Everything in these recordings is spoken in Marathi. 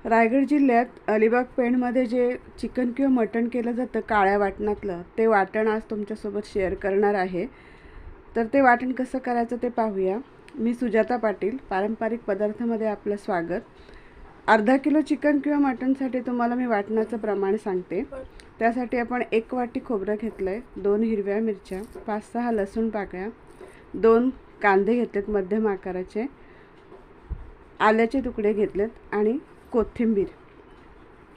रायगड जिल्ह्यात अलिबाग पेणमध्ये जे चिकन किंवा मटण केलं जातं काळ्या वाटणातलं, ते वाटण आज तुमच्यासोबत शेअर करणार आहे. तर ते वाटण कसं करायचं ते पाहूया. मी सुजाता पाटील, पारंपरिक पदार्थामध्ये आपलं स्वागत. अर्धा किलो चिकन किंवा मटणसाठी तुम्हाला मी वाटणाचं प्रमाण सांगते. त्यासाठी आपण 1 वाटी खोबरं घेतलं आहे, 2 हिरव्या मिरच्या, 5-6 लसूण पाकळ्या, 2 कांदे घेतलेत मध्यम आकाराचे, आल्याचे तुकडे घेतलेत आणि कोथिंबीर.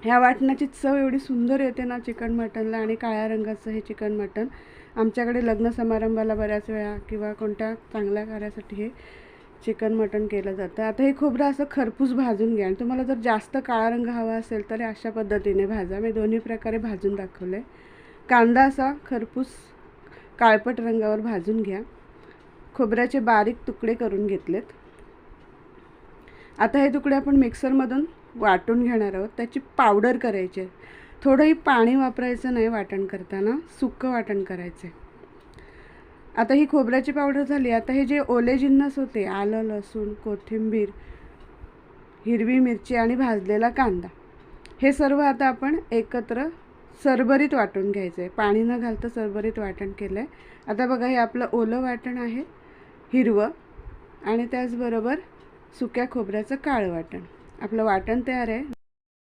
ह्या वाटणाची चव एवढी सुंदर येते ना चिकन मटणला. आणि काळ्या रंगाचं हे चिकन मटण आमच्याकडे लग्न समारंभाला बऱ्याच वेळा किंवा कोणत्या चांगल्या कार्यासाठी हे चिकन मटण केलं जातं. आता हे खोबरं असं खरपूस भाजून घ्या. आणि तुम्हाला जर जास्त काळा रंग हवा असेल तर अशा पद्धतीने भाजा. मी दोन्ही प्रकारे भाजून दाखवलं आहे. कांदा असा खरपूस काळपट रंगावर भाजून घ्या. खोबऱ्याचे बारीक तुकडे करून घेतलेत. आता हे तुकडे आपण मिक्सरमधून वाटून घेणार आहोत. त्याची पावडर करायची आहे. थोडंही पाणी वापरायचं नाही वाटण करताना, सुक्कं वाटण करायचं आहे. आता ही खोबऱ्याची पावडर झाली. आता हे जे ओले जिन्नस होते, आलं, लसूण, कोथिंबीर, हिरवी मिरची आणि भाजलेला कांदा, हे सर्व आता आपण एकत्र सरभरीत वाटून घ्यायचं आहे. पाणी न घालता सरभरीत वाटण केलं आहे. आता बघा, हे आपलं ओलं वाटण आहे, हिरवं, आणि त्याचबरोबर सुक्या खोबऱ्याचं काळं वाटण. आपलं वाटण तयार आहे.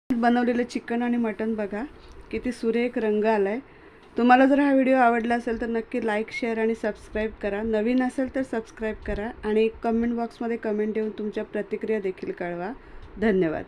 बनवलेलं चिकन आणि मटण बघा किती सुरेख रंग आला आहे. तुम्हाला जर हा व्हिडिओ आवडला असेल तर नक्की लाईक, शेअर आणि सबस्क्राईब करा. नवीन असेल तर सबस्क्राईब करा आणि कमेंट बॉक्समध्ये कमेंट देऊन तुमच्या प्रतिक्रिया देखील कळवा. धन्यवाद.